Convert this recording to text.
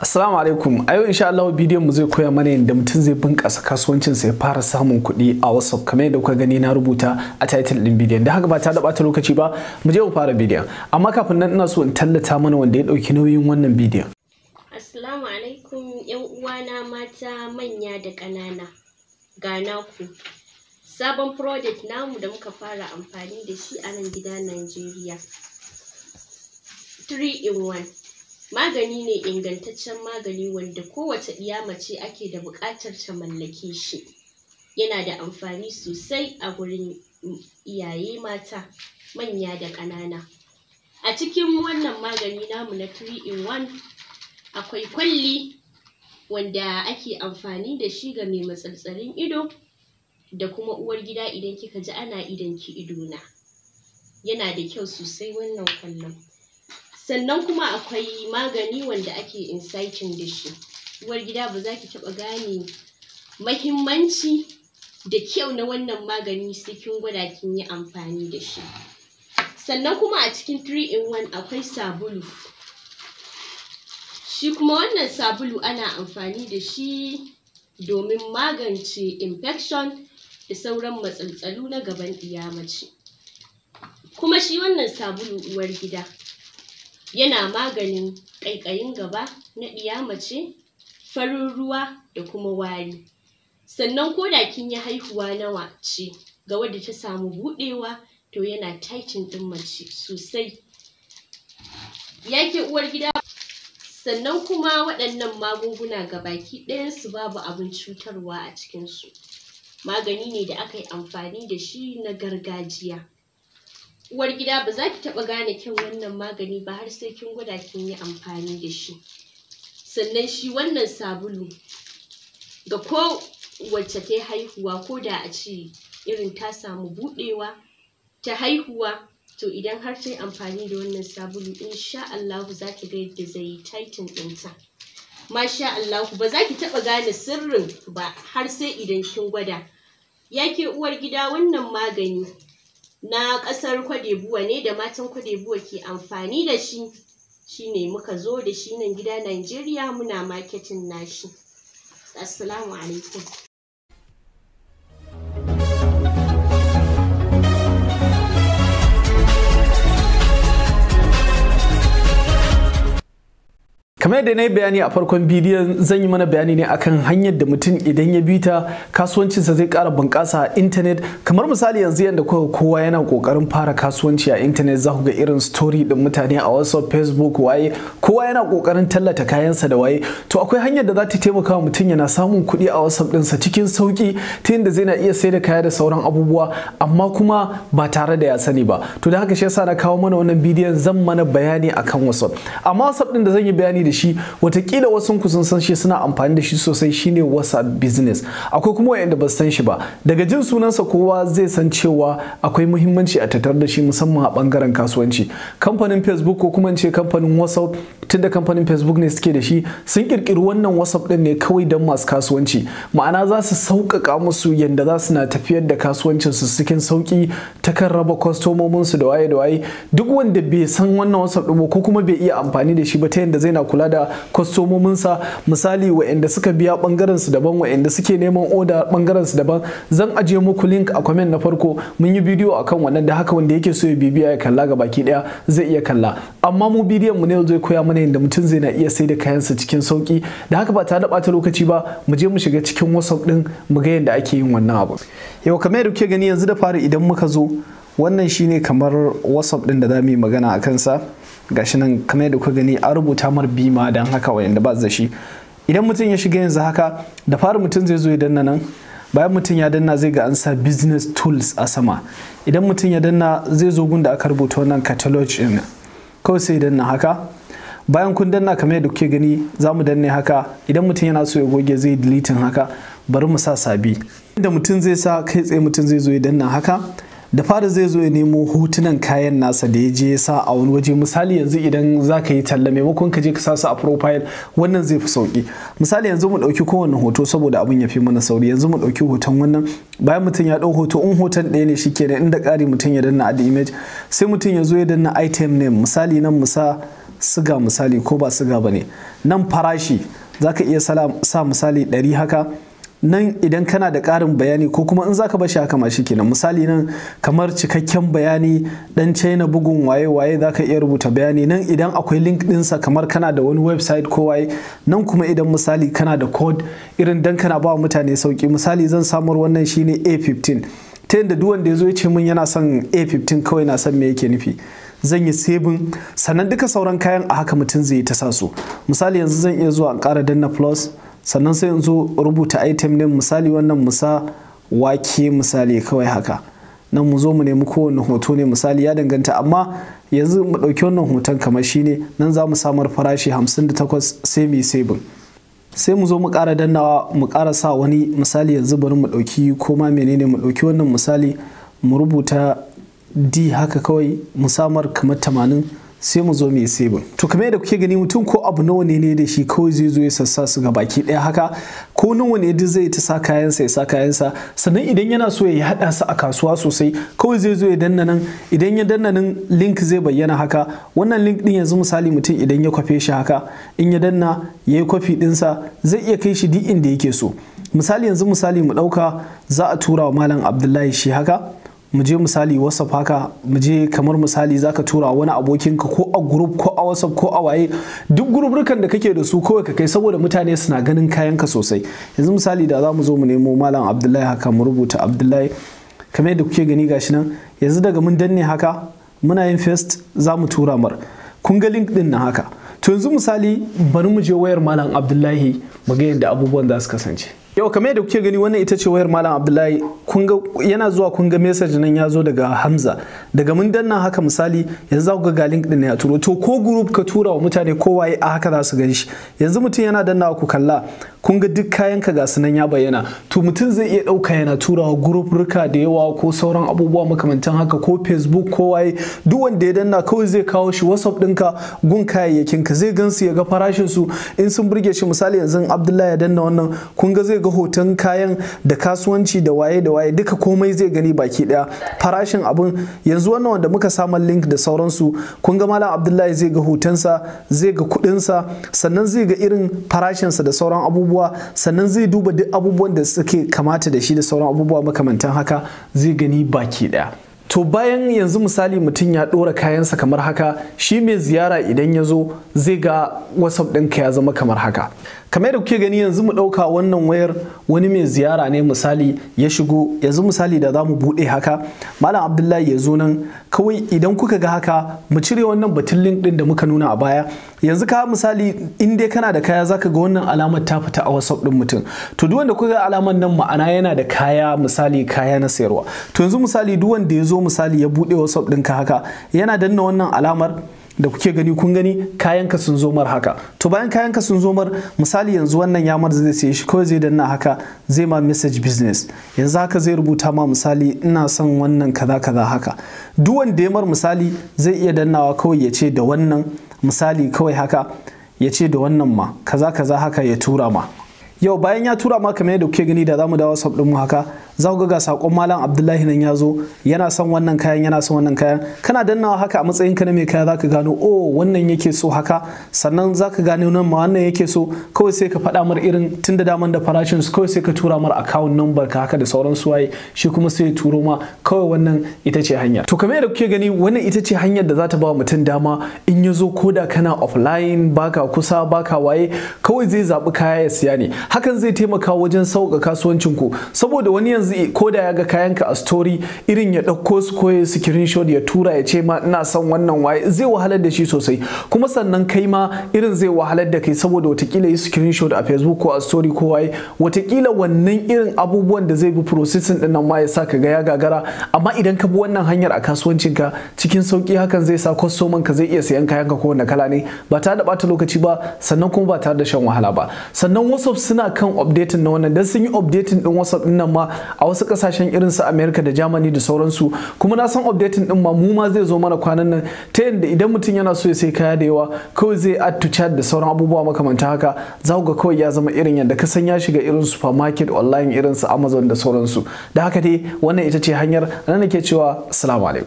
Assalamu alaikum. A yau insha Allah bidiyon mu zai koya mana yadda mutum zai bunkasa kasuwancin sa ya fara samun kuɗi a WhatsApp kamar yadda kuka gani na rubuta a title din bidiyon. Da haka ba ta da bata lokaci ba, mu je mu fara bidiyon. Amma kafin nan ina so in tallata mana wanda ya dauki nauyin wannan bidiyon. Assalamu alaikum yan uwana mata manya da ƙanana. Ga naku sabon product namu da muka fara amfani da shi a nan gida Najeriya. 3 in 1. Magani ne ingantaccen magani wanda kowace ɗiya mace ake da buƙatar ta mallake shi. Yana da amfani sosai a gurin iyaye mata manya da ƙanana. A cikin wannan magani namu na 3 in 1 akwai kwalli wanda ake amfani da shi ga mai matsaltsalin ido da kuma uwar gida idan kika ji ana idonki idona. Yana da kyau sosai wannan kwallon. Sannan kuma akwai magani wanda ake inciting da shi. Uwar gida ba za ki taɓa gane mahimmanci da kyau na wannan magani sai kin gwada kin yi amfani da shi. Sannan kuma a cikin 3 in 1 akwai sabulu. Shi kuma wannan sabulu ana amfani da shi domin magance infection da sauran matsaltsalu na gaban ɗiya mace. Kuma shi wannan sabulu uwar gida yana maganin ƙaiƙayin gaba na ɗiya mace, farin ruwa da kuma wari. Sannan ko da kin yi haihuwa nawa ce ga wadda ta samu buɗewa to yana tightening ɗin mace sosai. Yake uwar gida. Sannan kuma waɗannan magunguna gabaki ɗayansu babu abin cutarwa a cikinsu. Magani ne da aka yi amfani da shi na gargajiya. Uwar gida ba za ki taɓa gane kyan wannan magani ba har sai kin gwada kin yi amfani da shi. Sannan shi wannan sabulu ga ko wacce ta yi haihuwa ko da a ce irin ta samu buɗewa ta haihuwa, to idan har ta yi amfani da wannan sabulu insha Allahu za ki ga yadda zai yi tighten ɗinta. Masha Allahu ba za ki taɓa gane sirrin ba har sai idan kin gwada. Yake uwar gida wannan magani na ƙasar Kwadebuwa ne da matan Kwadebuwa ke amfani da shi. Shine muka zo da shi nan gida Najeriya muna marketing nashi. Assalamu alaikum. Kamar yadda na yi bayani a farkon bidiyon, zan yi mana bayani ne akan hanyar da mutum idan ya bi ta kasuwancinsa zai ƙara bunƙasa a intanet. Kamar misali yanzu yadda kowa yana ƙoƙarin fara kasuwanci a intanet, za ku ga irin story ɗin mutane a WhatsApp, Facebook, waye kowa yana ƙoƙarin tallata kayansa da waye. To akwai hanyar da za ta taimaka wa mutum yana samun kuɗi a WhatsApp ɗinsa cikin sauƙi ta yadda zai na iya sai da kaya da sauran abubuwa amma kuma ba tare da ya sani ba. To da haka shi yasa na kawo mana wannan bidiyon, zan mana bayani akan WhatsApp. Amma WhatsApp ɗin da zan yi bayani da shi watakila wasu ku sun san shi suna amfani da shi sosai, shine WhatsApp Business. Akwai kuma wayanda ba su san shi ba. Daga jin sunansa kowa zai san cewa akwai muhimmanci a tattare da shi musamman a bangaren kasuwanci. Kamfanin Facebook ko kuma ce kamfanin WhatsApp, tunda kamfanin Facebook ne suke da shi, sun kirkiri wannan WhatsApp din ne kawai don masu kasuwanci. Ma'ana za su sauƙaƙa musu yanda za su na tafiyar da kasuwancin su cikin sauƙi ta kan raba kwastomomin su da waye da waye. Duk wanda bai san wannan WhatsApp din ba ko kuma bai iya amfani da shi ba ta yanda zai na kula da kwastomominsa, misali wa'anda suka biya bangaren su daban, wa'anda suke neman oda bangaren su daban, zan ajiye muku link a comment na farko. Mun yi bidiyo akan wannan, da haka wanda yake so ya bibiya ya kalla ga baki daya zai iya kalla. Amma mu bidiyon mu ne zai koya mana yadda mutum zai na iya sai da kayansa cikin sauki. Da haka ba tare da bata lokaci ba, mu je mu shiga cikin WhatsApp din mu ga yadda ake yin wannan abu. Yau kamar yadda kuke gani yanzu da fara idan muka zo, wannan shine kamar WhatsApp din da za mu yi magana a kansa. Gashi nan kamar yadda kuka gani an rubuta mar bima dan haka wayanda ba da shi. Idan mutum ya shiga yanzu haka, da fara mutum zai zo ya danna nan. Bayan mutum ya danna zai ga an sa business tools a sama. Idan mutum ya danna zai zo gun da aka rubuta wannan catalog din. Kawai sai danna haka. Bayan kun danna kamar yadda kuke gani za mu danne haka. Idan mutum yana so ya goge zai deleting haka. Bari mu sa sabi. Inda mutum zai sa kai tsaye mutum zai zo ya danna haka. Da fara zai zo ya nemo hotunan kayan nasa da ya je ya sa a wani waje. Misali yanzu idan za ka yi talla maimakon ka je ka sa su a profile, wannan zai fi sauki. Misali yanzu mu ɗauki kowane hoto saboda abin ya fi mana sauri. Yanzu mu ɗauki hoton wannan. Bayan mutum ya ɗau hoto, in hoton ɗaya ne shikenan, inda ƙari mutum ya danna add image, sai mutum ya zo ya danna item name. Misali nan mu sa siga misali ko ba siga ba ne. Nan farashi za ka iya sa misali 100 haka. Nan idan kana da ƙarin bayani ko kuma in za ka bashi haka ma shi kenan. Misali nan kamar cikakken bayani dan China bugun waye za ka iya rubuta bayani. Nan idan akwai link ɗinsa kamar kana da wani website ko waye. Nan kuma idan misali kana da code irin dan kana ba wa mutane sauki, misali zan samar wannan shine A15, ta yadda duk wanda ya zo ya ce min yana son A15 kawai na san me yake nufi. Zan yi saving, sannan duka sauran kayan a haka mutum zai yi ta sa su. Misali yanzu zan iya zuwa in ƙara danna plus, sannan sai in zo rubuta item din, misali wannan musa wake misali kawai haka. Nan mu zo mu nemi kowane hoto ne misali, ya danganta, amma yanzu mu ɗauki wannan hoton kamar shi ne. Nan za mu samar farashi 58 sai mu yi saving. Sai mu zo mu ƙara dannawa mu ƙara sa wani misali, yanzu bari mu ɗauki koma menene, mu ɗauki wannan misali mu rubuta D haka kawai mu samar kamar 80 sai mu zo mu yi saving. To kamar yadda kuke gani mutum ko abu nawa ne da shi kawai zai zo ya sassa su ga baki ɗaya haka, ko nawa ne duk zai ta sa kayansa ya sa kayansa. Sannan idan yana so ya haɗa su a kasuwa sosai kawai zai zo ya danna nan, idan ya danna nan link zai bayyana haka. Wannan link ɗin yanzu misali mutum idan ya kwafe shi haka, in ya danna ya yi kwafi ɗinsa zai iya kai shi duk inda yake so. Misali yanzu misali mu ɗauka za a tura wa Malam Abdullahi shi haka, mu je misali WhatsApp haka, mu je kamar misali zaka tura wani abokinka ko a group ko a WhatsApp ko a waye, duk gurubrukan da kake da su kawai ka kai, saboda mutane suna ganin kayanka sosai. Yanzu misali da za mu zo mu nemo Malam Abdullahi haka, mu rubuta Abdullahi kamar yadda kuke gani gashi nan. Yanzu daga mun danne haka muna yin paste za mu tura mar, kun ga link din nan haka. To yanzu misali bari mu je wayar Malam Abdullahi mu ga yadda abubuwan za su kasance. Yau kamar yadda kuke gani wannan ita ce wayar Malam Abdullahi, kun ga yana zuwa, kun ga message nan ya zo daga Hamza. Daga mun danna haka misali yanzu za ku ga link din ya turo. To ko group ka tura wa mutane ko waye a haka za su gan shi. Yanzu mutum yana dannawa ku kalla, kun ga duk kayanka ga sunan ya bayyana. To mutum zai iya ɗauka yana turawa group ruka da yawa ko sauran abubuwa makamantan haka, ko Facebook ko waye. Duk wanda ya danna kawai zai kawo shi WhatsApp ɗinka gun kayayyakinka, zai gansu ya ga farashin su in sun burge shi. Misali yanzu Abdullahi ya danna wannan, kun ga zai ga hoton kayan da kasuwanci da waye duka komai zai gani baki daya, farashin abun. Yanzu wannan wanda muka samu link da sauransu, kun ga Malam Abdullahi zai ga hotonsa, zai ga kudinsa, sannan zai ga irin farashinsa da sauran abubuwa, sannan zai duba duk abubuwan da suke kamata da shi da sauran abubuwa makamantan haka zai gani baki daya. To bayan yanzu misali mutum ya ɗora kayansa kamar haka, shi mai ziyara idan ya zo zai ga WhatsApp ɗinka ya zama kamar haka. Kamar yadda kuke gani yanzu mu ɗauka wannan wayar wani mai ziyara ne misali ya shigo. Yanzu misali da za mu buɗe haka, Malam Abdullahi ya zo nan, kawai idan kuka ga haka mu cire wannan batun link ɗin da muka nuna a baya. Yanzu ka misali in dai kana da kaya zaka ga wannan alamar ta fita a WhatsApp ɗin mutum. To duk wanda kuka ga alamar nan ma'ana yana da kaya, misali kaya na sayarwa. To yanzu misali duk wanda ya zo misali ya buɗe WhatsApp ɗinka haka, yana danna wannan alamar da kuke gani, kun gani kayanka sun zo mar haka. To bayan kayanka sun zo mar, misali yanzu wannan yamar zai sai shi, kawai zai danna haka zai ma message business. Yanzu haka zai rubuta ma misali ina son wannan kaza kaza haka. Duk wanda ya mar misali zai iya dannawa kawai ya ce da wannan misali kawai haka, ya ce da wannan ma kaza kaza haka ya tura ma. Yau bayan ya tura ma kamar yadda kuke gani da zamu dawo WhatsApp din mu haka, za ku ga sakon Malam Abdullahi nan ya zo, yana son wannan kayan, yana son wannan kayan. Kana dannawa haka a matsayin ka na mai kaya zaka gano oh wannan yake so haka, sannan zaka gano nan ma wannan yake so, kawai sai ka faɗa mar irin tunda daman da farashin su, kawai sai ka tura mar account number ka haka da sauran su waye, shi kuma sai ya turo ma. Kawai wannan ita ce hanya. To kamar yadda kuke gani wannan ita ce hanyar da za ta ba wa mutum dama in ya zo, koda kana offline baka kusa baka waye, kawai zai zaɓi kaya ya siya ne. Hakan zai taimaka wajen sauƙaƙa kasuwancin ku, saboda wani yanzu ko da ya ga kayanka a story irin ya ɗauko su ko ya screenshot ya tura ya ce ma ina son wannan waye, zai wahalar da shi sosai. Kuma sannan kai ma irin zai wahalar da kai, saboda watakila yi screenshot a Facebook ko a story ko waye, watakila wannan irin abubuwan da zai bi processing din nan ma ya sa ka ga ya gagara. Amma idan ka bi wannan hanyar a kasuwancinka cikin sauki, hakan zai sa kwastoman ka zai iya sayan kayanka ko wanne kala ne ba tare da bata lokaci ba, sannan kuma ba tare da shan wahala ba. Sannan WhatsApp suna kan updating na wannan, dan sun yi updating din WhatsApp din nan ma a wasu kasashen irin su America da Germany da sauransu. Kuma na san updating din ma mu ma zai zo mana kwanan nan, ta yanda idan mutum yana so ya sai kaya da yawa kawai zai add to chat da sauran abubuwa makamanta haka, za ku ga kawai ya zama irin yadda ka san ya shiga irin supermarket online irin su Amazon da sauransu. Da haka dai wannan ita ce hanyar, nan nake cewa assalamu alaikum.